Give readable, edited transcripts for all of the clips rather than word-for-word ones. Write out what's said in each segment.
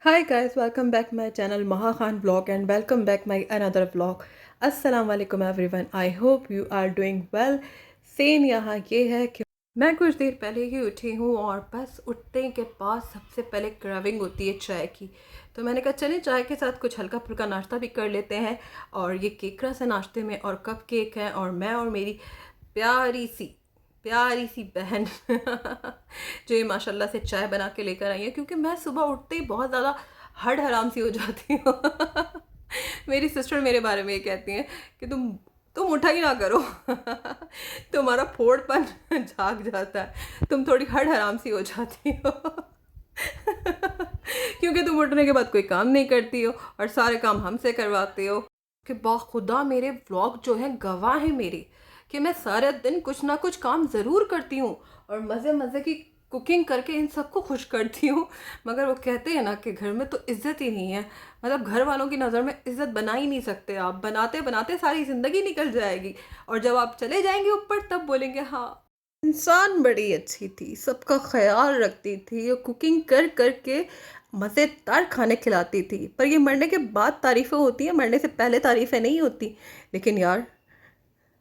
Hi guys, welcome back my channel Maha Khan vlog and welcome back my another vlog. Assalamu alaikum everyone. I hope you are doing well. Same यहाँ ये है कि मैं कुछ देर पहले ही उठी हूँ और बस उठने के बाद सबसे पहले क्रेविंग होती है चाय की। तो मैंने कहा चलिए चाय के साथ कुछ हल्का फुल्का नाश्ता भी कर लेते हैं। और ये केक रस है नाश्ते में और कप केक है और मैं और मेरी प्यारी सी बहन जो ये माशाल्लाह से चाय बना के लेकर आई है, क्योंकि मैं सुबह उठते ही बहुत ज़्यादा हड हराम सी हो जाती हूँ। मेरी सिस्टर मेरे बारे में ये कहती हैं कि तुम उठा ही ना करो। तुम्हारा फोड़पन जाग जाता है, तुम थोड़ी हड हराम सी हो जाती हो। क्योंकि तुम उठने के बाद कोई काम नहीं करती हो और सारे काम हमसे करवाते हो। कि बाखुदा मेरे व्लॉग जो है गवाह है मेरी कि मैं सारे दिन कुछ ना कुछ काम ज़रूर करती हूँ और मज़े मज़े की कुकिंग करके इन सबको खुश करती हूँ। मगर वो कहते हैं ना कि घर में तो इज़्ज़त ही नहीं है, मतलब घर वालों की नज़र में इज़्ज़त बना ही नहीं सकते आप। बनाते बनाते सारी ज़िंदगी निकल जाएगी और जब आप चले जाएंगे ऊपर तब बोलेंगे हाँ, इंसान बड़ी अच्छी थी, सबका ख्याल रखती थी और कुकिंग कर कर के मज़ेदार खाने खिलाती थी। पर ये मरने के बाद तारीफ़ें होती हैं, मरने से पहले तारीफ़ें नहीं होती। लेकिन यार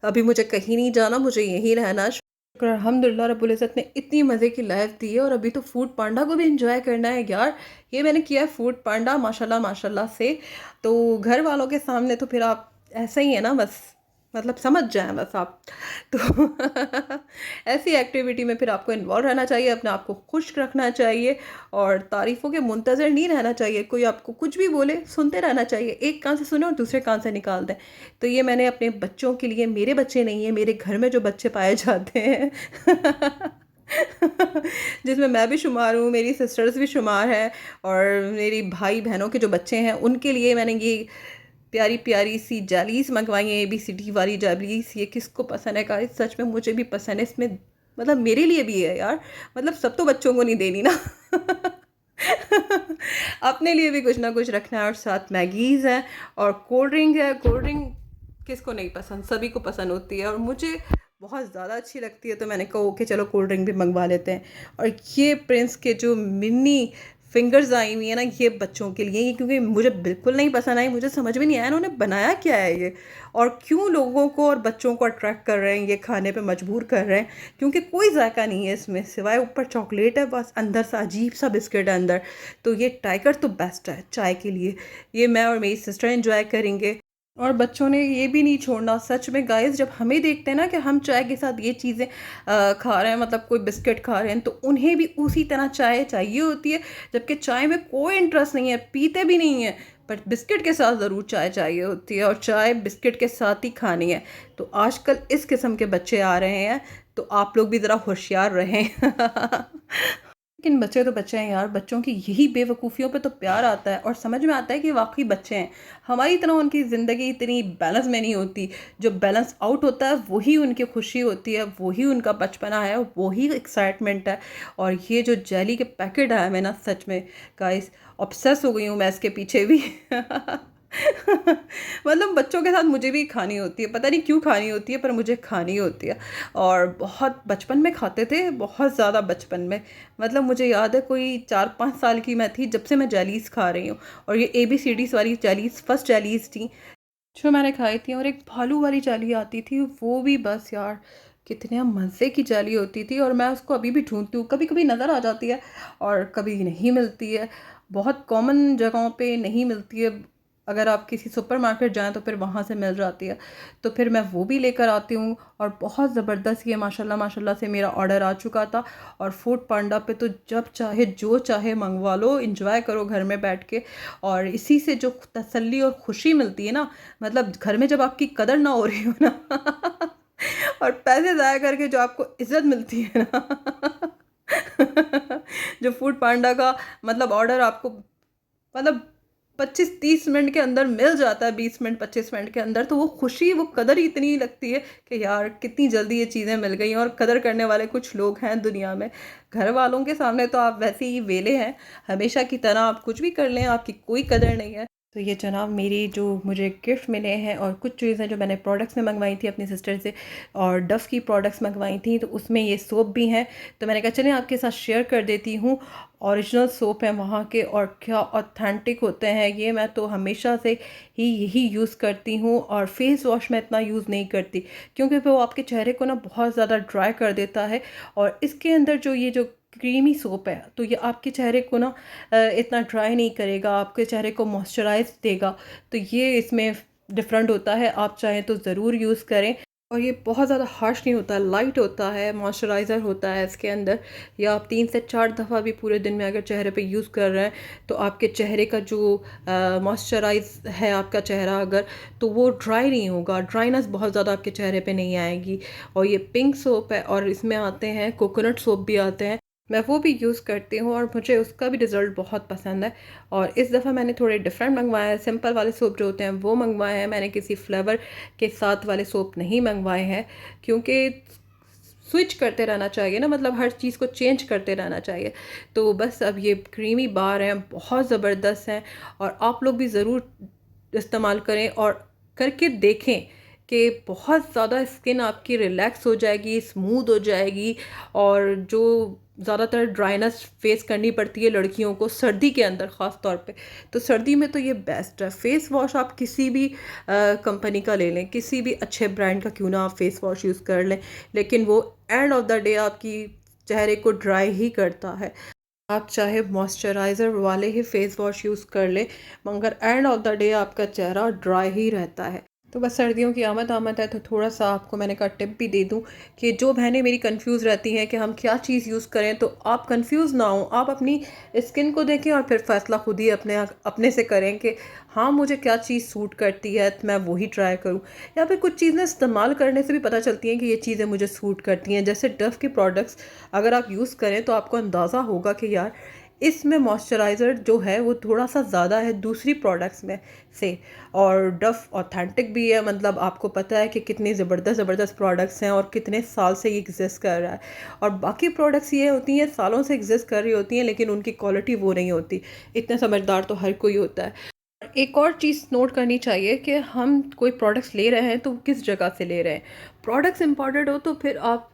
अभी मुझे कहीं नहीं जाना, मुझे यहीं रहना। शुक्र अल्हम्दुलिल्लाह रब्बुल इज़्ज़त ने इतनी मज़े की लाइफ दी है और अभी तो फूड पांडा को भी एंजॉय करना है यार। ये मैंने किया है फूड पांडा माशाल्लाह माशाल्लाह से। तो घर वालों के सामने तो फिर आप ऐसा ही है ना, बस मतलब समझ जाएं बस आप। तो ऐसी एक्टिविटी में फिर आपको इन्वॉल्व रहना चाहिए, अपने आप को खुश रखना चाहिए और तारीफ़ों के मुंतज़र नहीं रहना चाहिए। कोई आपको कुछ भी बोले सुनते रहना चाहिए, एक कान से सुने और दूसरे कान से निकाल दें। तो ये मैंने अपने बच्चों के लिए, मेरे बच्चे नहीं हैं, मेरे घर में जो बच्चे पाए जाते हैं जिसमें मैं भी शुमार हूँ, मेरी सिस्टर्स भी शुमार हैं और मेरी भाई बहनों के जो बच्चे हैं उनके लिए मैंने ये प्यारी प्यारी सी जैलीस मंगवाई हैं, ABCD वाली जैलीस। ये किसको पसंद है गाइस, सच में मुझे भी पसंद है। इसमें मतलब मेरे लिए भी है यार, मतलब सब तो बच्चों को नहीं देनी ना। अपने लिए भी कुछ ना कुछ रखना है। और साथ मैगीज़ है और कोल्ड ड्रिंक है। कोल्ड ड्रिंक किसको नहीं पसंद, सभी को पसंद होती है और मुझे बहुत ज़्यादा अच्छी लगती है। तो मैंने कहा ओके चलो कोल्ड ड्रिंक भी मंगवा लेते हैं। और ये प्रिंस के जो मिनी फिंगर्स आई हुई है ना, ये बच्चों के लिए, ये क्योंकि मुझे बिल्कुल नहीं पसंद आई, मुझे समझ में नहीं आया इन्होंने बनाया क्या है ये और क्यों लोगों को और बच्चों को अट्रैक्ट कर रहे हैं, ये खाने पे मजबूर कर रहे हैं। क्योंकि कोई जायका नहीं है इसमें, सिवाय ऊपर चॉकलेट है बस, अंदर से अजीब सा बिस्किट है अंदर। तो ये टाइगर तो बेस्ट है चाय के लिए। ये मैं और मेरी सिस्टर एंजॉय करेंगे और बच्चों ने ये भी नहीं छोड़ना। सच में गाइस, जब हमें देखते हैं ना कि हम चाय के साथ ये चीज़ें खा रहे हैं, मतलब कोई बिस्किट खा रहे हैं, तो उन्हें भी उसी तरह चाय चाहिए होती है। जबकि चाय में कोई इंटरेस्ट नहीं है, पीते भी नहीं है, पर बिस्किट के साथ ज़रूर चाय चाहिए होती है और चाय बिस्किट के साथ ही खानी है। तो आजकल इस किस्म के बच्चे आ रहे हैं, तो आप लोग भी ज़रा होशियार रहें। लेकिन बच्चे तो बच्चे हैं यार, बच्चों की यही बेवकूफ़ियों पे तो प्यार आता है और समझ में आता है कि वाकई बच्चे हैं। हमारी तरह उनकी ज़िंदगी इतनी बैलेंस में नहीं होती। जो बैलेंस आउट होता है वही उनकी खुशी होती है, वही उनका बचपना है, वही एक्साइटमेंट है। और ये जो जेली के पैकेट आया, मैं ना सच में गाइस ऑब्सेस हो गई हूँ मैं इसके पीछे भी। मतलब बच्चों के साथ मुझे भी खानी होती है, पता नहीं क्यों खानी होती है, पर मुझे खानी होती है। और बहुत बचपन में खाते थे, बहुत ज़्यादा बचपन में। मतलब मुझे याद है कोई 4-5 साल की मैं थी जब से मैं जैलीस खा रही हूँ। और ये ABCDs वाली जैलीस फर्स्ट जैलीस थी जो मैंने खाई थी। और एक भालू वाली जाली आती थी, वो भी बस यार कितने मज़े की जाली होती थी। और मैं उसको अभी भी ढूंढती हूँ, कभी कभी नज़र आ जाती है और कभी नहीं मिलती है। बहुत कॉमन जगहों पे नहीं मिलती है, अगर आप किसी सुपरमार्केट जाएं तो फिर वहाँ से मिल जाती है। तो फिर मैं वो भी लेकर आती हूँ और बहुत ज़बरदस्त ये माशाल्लाह माशाल्लाह से मेरा ऑर्डर आ चुका था। और फूड पांडा पे तो जब चाहे जो चाहे मंगवा लो, इंजॉय करो घर में बैठ के। और इसी से जो तसल्ली और खुशी मिलती है ना, मतलब घर में जब आपकी कदर ना हो रही हो ना और पैसे ज़ाया करके जो आपको इज़्ज़त मिलती है ना, जो फूड पांडा का मतलब ऑर्डर आपको मतलब 25-30 मिनट के अंदर मिल जाता है, 20 मिनट 25 मिनट के अंदर, तो वो खुशी, वो कदर ही इतनी लगती है कि यार कितनी जल्दी ये चीज़ें मिल गई। और कदर करने वाले कुछ लोग हैं दुनिया में। घर वालों के सामने तो आप वैसे ही वेले हैं, हमेशा की तरह आप कुछ भी कर लें, आपकी कोई कदर नहीं है। तो ये जनाब मेरी जो मुझे गिफ्ट मिले हैं और कुछ चीज़ें जो मैंने प्रोडक्ट्स में मंगवाई थी अपनी सिस्टर से और डफ़ की प्रोडक्ट्स मंगवाई थी, तो उसमें ये सोप भी हैं। तो मैंने कहा चलें आपके साथ शेयर कर देती हूँ। ओरिजिनल सोप हैं वहाँ के और क्या ऑथेंटिक होते हैं ये। मैं तो हमेशा से ही यही यूज़ करती हूँ और फेस वॉश मैं इतना यूज़ नहीं करती क्योंकि वो आपके चेहरे को ना बहुत ज़्यादा ड्राई कर देता है। और इसके अंदर जो ये जो क्रीमी सोप है तो ये आपके चेहरे को ना इतना ड्राई नहीं करेगा, आपके चेहरे को मॉइस्चराइज देगा। तो ये इसमें डिफरेंट होता है, आप चाहें तो ज़रूर यूज़ करें। और ये बहुत ज़्यादा हार्श नहीं होता, लाइट होता है, मॉइस्चराइज़र होता है इसके अंदर। या आप 3 से 4 दफ़ा भी पूरे दिन में अगर चेहरे पे यूज़ कर रहे हैं तो आपके चेहरे का जो मॉइस्चराइज है आपका चेहरा अगर, तो वो ड्राई नहीं होगा, ड्राइनेस बहुत ज़्यादा आपके चेहरे पे नहीं आएगी। और ये पिंक सोप है और इसमें आते हैं कोकोनट सोप भी आते हैं, मैं वो भी यूज़ करती हूँ और मुझे उसका भी रिज़ल्ट बहुत पसंद है। और इस दफ़ा मैंने थोड़े डिफरेंट मंगवाए हैं, सिंपल वाले सोप जो होते हैं वो मंगवाए हैं, मैंने किसी फ्लेवर के साथ वाले सोप नहीं मंगवाए हैं क्योंकि स्विच करते रहना चाहिए ना, मतलब हर चीज़ को चेंज करते रहना चाहिए। तो बस अब ये क्रीमी बार हैं, बहुत ज़बरदस्त हैं और आप लोग भी ज़रूर इस्तेमाल करें और करके देखें कि बहुत ज़्यादा स्किन आपकी रिलैक्स हो जाएगी, स्मूथ हो जाएगी। और जो ज़्यादातर ड्राइनेस फेस करनी पड़ती है लड़कियों को सर्दी के अंदर ख़ास तौर पे, तो सर्दी में तो ये बेस्ट है। फेस वॉश आप किसी भी कंपनी का ले लें, किसी भी अच्छे ब्रांड का क्यों ना आप फेस वॉश यूज़ कर लें, लेकिन वो एंड ऑफ द डे आपकी चेहरे को ड्राई ही करता है। आप चाहे मॉइस्चराइज़र वाले ही फेस वॉश यूज़ कर लें मगर एंड ऑफ द डे आपका चेहरा ड्राई ही रहता है। तो बस सर्दियों की आमद आमद है तो थोड़ा सा आपको मैंने कहा टिप भी दे दूं कि जो बहनें मेरी कंफ्यूज रहती हैं कि हम क्या चीज़ यूज़ करें, तो आप कंफ्यूज ना हो, आप अपनी स्किन को देखें और फिर फैसला खुद ही अपने अपने से करें कि हाँ मुझे क्या चीज़ सूट करती है तो मैं वही ट्राई करूँ। या फिर कुछ चीज़ें इस्तेमाल करने से भी पता चलती हैं कि ये चीज़ें मुझे सूट करती हैं। जैसे डव के प्रोडक्ट्स अगर आप यूज़ करें तो आपको अंदाज़ा होगा कि यार इसमें मॉइस्चराइज़र जो है वो थोड़ा सा ज़्यादा है दूसरी प्रोडक्ट्स में से। और डव ऑथेंटिक भी है, मतलब आपको पता है कि कितनी ज़बरदस्त ज़बरदस्त प्रोडक्ट्स हैं और कितने साल से ये एग्जिस्ट कर रहा है। और बाकी प्रोडक्ट्स ये होती हैं सालों से एग्जिस्ट कर रही होती हैं लेकिन उनकी क्वालिटी वो नहीं होती। इतने समझदार तो हर कोई होता है। एक और चीज़ नोट करनी चाहिए कि हम कोई प्रोडक्ट्स ले रहे हैं तो किस जगह से ले रहे हैं। प्रोडक्ट्स इंपॉर्टेंट हो तो फिर आप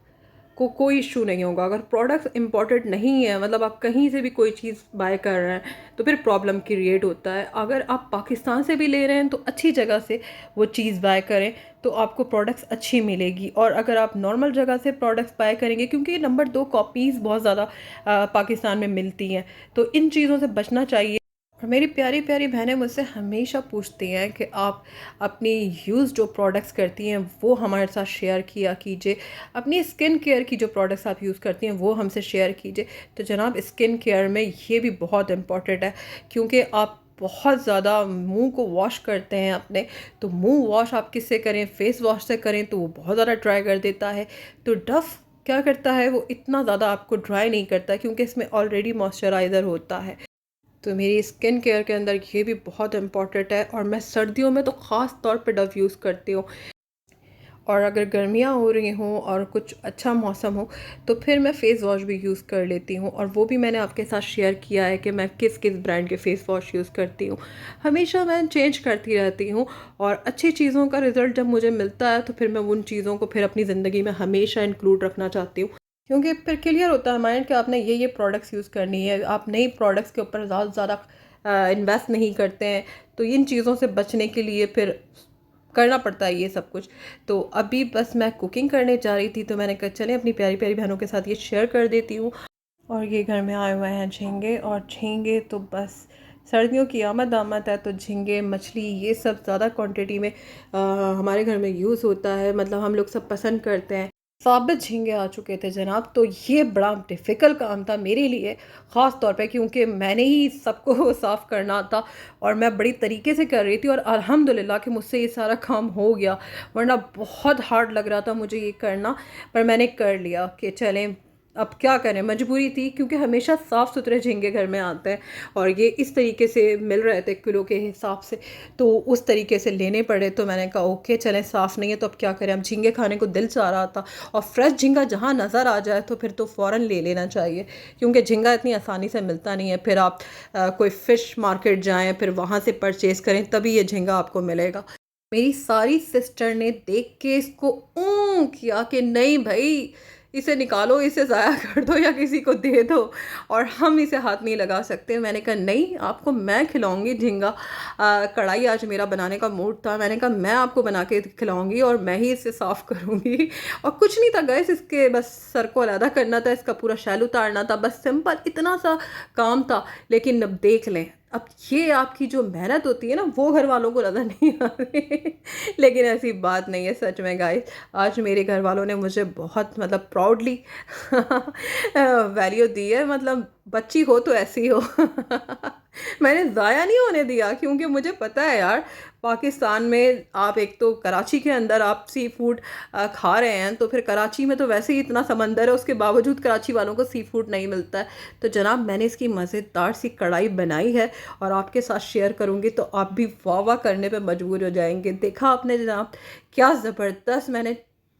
को कोई इशू नहीं होगा। अगर प्रोडक्ट्स इंपॉर्टेंट नहीं है, मतलब आप कहीं से भी कोई चीज़ बाय कर रहे हैं तो फिर प्रॉब्लम क्रिएट होता है। अगर आप पाकिस्तान से भी ले रहे हैं तो अच्छी जगह से वो चीज़ बाय करें तो आपको प्रोडक्ट्स अच्छी मिलेगी। और अगर आप नॉर्मल जगह से प्रोडक्ट्स बाय करेंगे, क्योंकि नंबर 2 कॉपीज़ बहुत ज़्यादा पाकिस्तान में मिलती हैं, तो इन चीज़ों से बचना चाहिए। और मेरी प्यारी प्यारी बहनें मुझसे हमेशा पूछती हैं कि आप अपनी यूज़ जो प्रोडक्ट्स करती हैं वो हमारे साथ शेयर किया कीजिए, अपनी स्किन केयर की जो प्रोडक्ट्स आप यूज़ करती हैं वो हमसे शेयर कीजिए। तो जनाब स्किन केयर में ये भी बहुत इम्पॉर्टेंट है क्योंकि आप बहुत ज़्यादा मुंह को वॉश करते हैं अपने, तो मुंह वॉश आप किससे करें, फेस वॉश से करें तो वो बहुत ज़्यादा ड्राई कर देता है। तो डव क्या करता है, वो इतना ज़्यादा आपको ड्राई नहीं करता क्योंकि इसमें ऑलरेडी मॉइस्चराइज़र होता है। तो मेरी स्किन केयर के अंदर ये भी बहुत इम्पॉर्टेंट है और मैं सर्दियों में तो ख़ास तौर पे डव यूज़ करती हूँ। और अगर गर्मियाँ हो रही हों और कुछ अच्छा मौसम हो तो फिर मैं फ़ेस वॉश भी यूज़ कर लेती हूँ, और वो भी मैंने आपके साथ शेयर किया है कि मैं किस किस ब्रांड के फ़ेस वॉश यूज़ करती हूँ। हमेशा मैं चेंज करती रहती हूँ और अच्छी चीज़ों का रिज़ल्ट जब मुझे मिलता है तो फिर मैं उन चीज़ों को फिर अपनी ज़िंदगी में हमेशा इंक्लूड रखना चाहती हूँ, क्योंकि फिर क्लियर होता है माइंड कि आपने ये प्रोडक्ट्स यूज़ करनी है। आप नई प्रोडक्ट्स के ऊपर ज़्यादा से ज़्यादा इन्वेस्ट नहीं करते हैं, तो इन चीज़ों से बचने के लिए फिर करना पड़ता है ये सब कुछ। तो अभी बस मैं कुकिंग करने जा रही थी तो मैंने कहा चलें अपनी प्यारी प्यारी बहनों के साथ ये शेयर कर देती हूँ। और ये घर में आए हुए हैं झींगे, और झींगे तो बस सर्दियों की आमद आमद है तो झींगे मछली ये सब ज़्यादा क्वांटिटी में हमारे घर में यूज़ होता है, मतलब हम लोग सब पसंद करते हैं। साबित झींगे आ चुके थे जनाब, तो ये बड़ा डिफ़िकल्ट काम था मेरे लिए ख़ास तौर पे क्योंकि मैंने ही सबको साफ़ करना था और मैं बड़ी तरीके से कर रही थी और अल्हम्दुलिल्लाह कि मुझसे ये सारा काम हो गया, वरना बहुत हार्ड लग रहा था मुझे ये करना, पर मैंने कर लिया कि चलें अब क्या करें, मजबूरी थी, क्योंकि हमेशा साफ़ सुथरे झींगे घर में आते हैं और ये इस तरीके से मिल रहे थे किलो के हिसाब से, तो उस तरीके से लेने पड़े। तो मैंने कहा ओके चलें, साफ़ नहीं है तो अब क्या करें, अब झींगे खाने को दिल चाह रहा था और फ्रेश झींगा जहाँ नज़र आ जाए तो फिर तो फ़ौरन ले लेना चाहिए, क्योंकि झींगा इतनी आसानी से मिलता नहीं है। फिर आप कोई फ़िश मार्केट जाएँ, फिर वहाँ से परचेज़ करें, तभी ये झींगा आपको मिलेगा। मेरी सारी सिस्टर ने देख के इसको किया कि नहीं भाई, इसे निकालो, इसे ज़ाया कर दो या किसी को दे दो, और हम इसे हाथ नहीं लगा सकते। मैंने कहा नहीं, आपको मैं खिलाऊंगी झींगा। कढ़ाई आज मेरा बनाने का मूड था, मैंने कहा मैं आपको बना के खिलाऊंगी और मैं ही इसे साफ़ करूंगी। और कुछ नहीं था गैस, इसके बस सर को अलहदा करना था, इसका पूरा शैल उतारना था, बस सिंपल इतना सा काम था। लेकिन अब देख लें, अब ये आपकी जो मेहनत होती है ना, वो घर वालों को ज़्यादा नहीं आती। लेकिन ऐसी बात नहीं है सच में गाइस, आज मेरे घर वालों ने मुझे बहुत मतलब प्राउडली वैल्यू दी है। मतलब बच्ची हो तो ऐसी हो। मैंने ज़ाया नहीं होने दिया, क्योंकि मुझे पता है यार, पाकिस्तान में आप एक तो कराची के अंदर आप सी फूड खा रहे हैं, तो फिर कराची में तो वैसे ही इतना समंदर है, उसके बावजूद कराची वालों को सी फूड नहीं मिलता है। तो जनाब मैंने इसकी मज़ेदार सी कढ़ाई बनाई है और आपके साथ शेयर करूँगी, तो आप भी वाह वाह करने पे मजबूर हो जाएंगे। देखा आपने जनाब, क्या ज़बरदस्त मैंने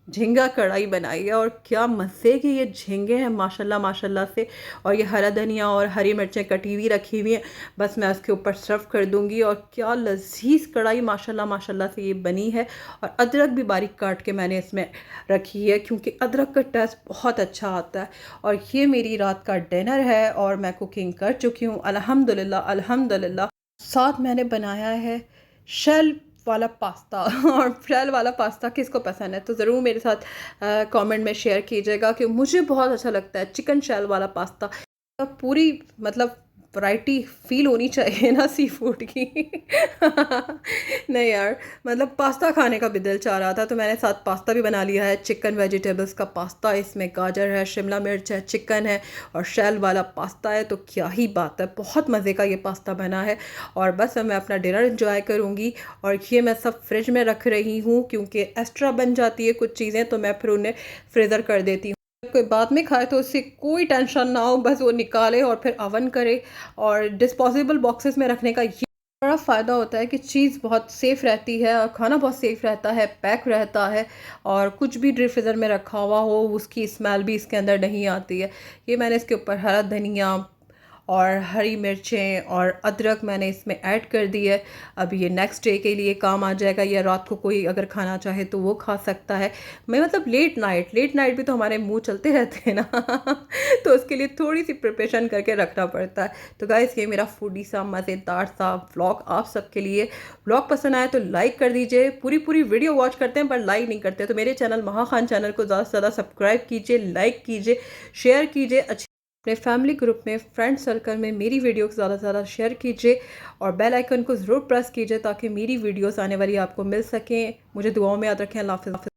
झींगा कढ़ाई बनाई है, और क्या मज़े के ये झींगे हैं माशाल्लाह माशाल्लाह से। और ये हरा धनिया और हरी मिर्चें कटी हुई रखी हुई हैं, बस मैं उसके ऊपर सर्व कर दूंगी। और क्या लजीज कढ़ाई माशाल्लाह माशाल्लाह से ये बनी है। और अदरक भी बारीक काट के मैंने इसमें रखी है, क्योंकि अदरक का टेस्ट बहुत अच्छा आता है। और ये मेरी रात का डिनर है और मैं कुकिंग कर चुकी हूँ अल्हम्दुलिल्लाह अल्हम्दुलिल्लाह। साथ मैंने बनाया है शेल वाला पास्ता। और शेल वाला पास्ता किसको पसंद है तो ज़रूर मेरे साथ कमेंट में शेयर कीजिएगा, कि मुझे बहुत अच्छा लगता है चिकन शेल वाला पास्ता। पूरी मतलब वैरायटी फील होनी चाहिए ना सी फूड की। नहीं यार, मतलब पास्ता खाने का भी दिल चाह रहा था, तो मैंने साथ पास्ता भी बना लिया है। चिकन वेजिटेबल्स का पास्ता, इसमें गाजर है, शिमला मिर्च है, चिकन है और शेल वाला पास्ता है। तो क्या ही बात है, बहुत मज़े का ये पास्ता बना है। और बस अब मैं अपना डिनर इंजॉय करूँगी। और ये मैं सब फ्रिज में रख रही हूँ, क्योंकि एक्स्ट्रा बन जाती है कुछ चीज़ें, तो मैं फिर उन्हें फ्रीज़र कर देती हूँ। कोई बाद में खाए तो उससे कोई टेंशन ना हो, बस वो निकाले और फिर ओवन करे। और डिस्पोजेबल बॉक्सेस में रखने का ये बड़ा फ़ायदा होता है कि चीज़ बहुत सेफ़ रहती है और खाना बहुत सेफ़ रहता है, पैक रहता है। और कुछ भी डीप फ्रीज़र में रखा हुआ हो उसकी स्मेल भी इसके अंदर नहीं आती है। ये मैंने इसके ऊपर हरा धनिया और हरी मिर्चें और अदरक मैंने इसमें ऐड कर दी है। अब ये नेक्स्ट डे के लिए काम आ जाएगा, या रात को कोई अगर खाना चाहे तो वो खा सकता है। मैं मतलब लेट नाइट भी तो हमारे मुंह चलते रहते हैं ना। तो उसके लिए थोड़ी सी प्रिपरेशन करके रखना पड़ता है। तो गाइस ये मेरा फूडी सा मज़ेदार सा व्लॉग आप सबके लिए। व्लॉग पसंद आए तो लाइक कर दीजिए। पूरी वीडियो वॉच करते हैं पर लाइक नहीं करते, तो मेरे चैनल महा खान चैनल को ज़्यादा से ज़्यादा सब्सक्राइब कीजिए, लाइक कीजिए, शेयर कीजिए, अपने फैमिली ग्रुप में, फ्रेंड सर्कल में मेरी वीडियो को ज़्यादा से ज़्यादा शेयर कीजिए। और बेल आइकन को ज़रूर प्रेस कीजिए ताकि मेरी वीडियोस आने वाली आपको मिल सकें। मुझे दुआओं में याद रखें। अल्लाह हाफ़िज़।